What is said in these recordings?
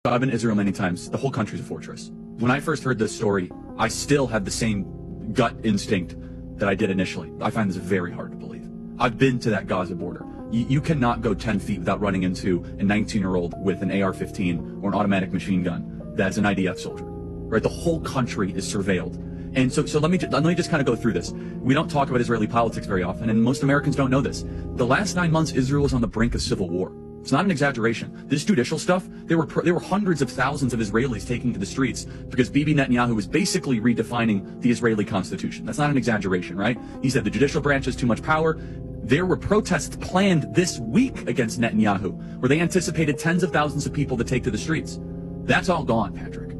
I've been to Israel many times. The whole country's a fortress. When I first heard this story, I still had the same gut instinct that I did initially. I find this very hard to believe. I've been to that Gaza border. You cannot go 10 feet without running into a 19-year-old with an AR-15 or an automatic machine gun that's an IDF soldier. Right? The whole country is surveilled. And so let me just kind of go through this. We don't talk about Israeli politics very often, and most Americans don't know this. The last 9 months, Israel was on the brink of civil war. It's not an exaggeration. This judicial stuff, there were hundreds of thousands of Israelis taking to the streets because Bibi Netanyahu was basically redefining the Israeli constitution. That's not an exaggeration, right? He said the judicial branch has too much power. There were protests planned this week against Netanyahu, where they anticipated tens of thousands of people to take to the streets. That's all gone, Patrick.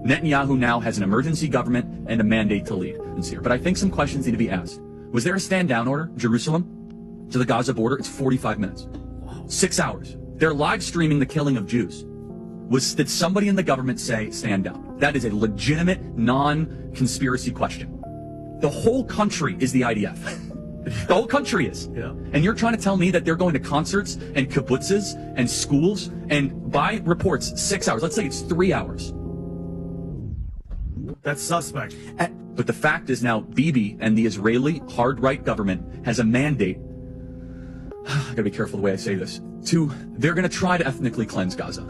Netanyahu now has an emergency government and a mandate to lead in Syria. But I think some questions need to be asked. Was there a stand-down order, Jerusalem, to the Gaza border? It's 45 minutes. 6 hours. They're live streaming the killing of Jews. Did somebody in the government say stand down? That is a legitimate, non-conspiracy question. The whole country is the IDF. The whole country is. Yeah. And you're trying to tell me that they're going to concerts and kibbutzes and schools and by reports 6 hours. Let's say it's 3 hours. That's suspect. But the fact is now Bibi and the Israeli hard-right government has a mandate. I gotta be careful the way I say this. They're gonna try to ethnically cleanse Gaza.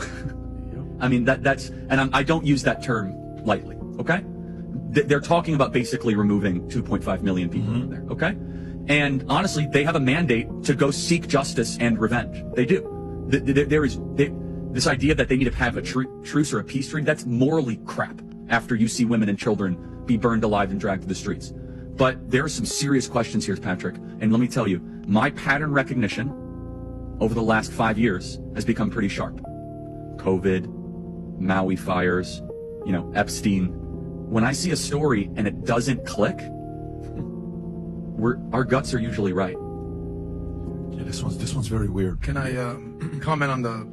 I mean, I don't use that term lightly, okay? They're talking about basically removing 2.5 million people from there, okay? And honestly, they have a mandate to go seek justice and revenge. They do. This idea that they need to have a truce or a peace treaty, that's morally crap after you see women and children be burned alive and dragged to the streets. But there are some serious questions here, Patrick. And let me tell you, my pattern recognition over the last 5 years has become pretty sharp. COVID, Maui fires, Epstein. When I see a story and it doesn't click, our guts are usually right. Yeah, this one's very weird. Can I comment on the,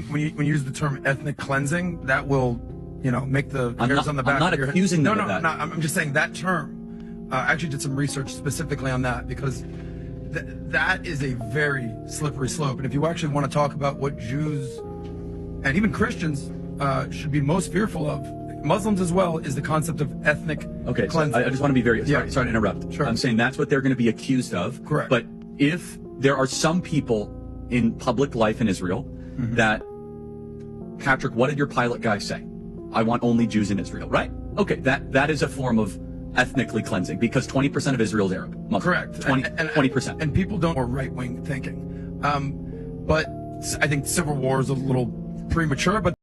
when you use the term ethnic cleansing, that will, make the hairs on the back of your head. I'm not accusing them of that. No, I'm just saying that term. I actually did some research specifically on that because that is a very slippery slope. And if you actually want to talk about what Jews and even Christians should be most fearful of, Muslims as well, is the concept of ethnic cleansing. I just want to be very sorry to interrupt. Sure. I'm saying that's what they're going to be accused of. Correct. But if there are some people in public life in Israel that, Patrick, what did your pilot guy say? I want only Jews in Israel, right? Okay, that is a form of ethnically cleansing because 20% of Israel is Arab. Muslim. Correct. 20%. And people don't, or right-wing thinking. But I think civil war is a little premature, but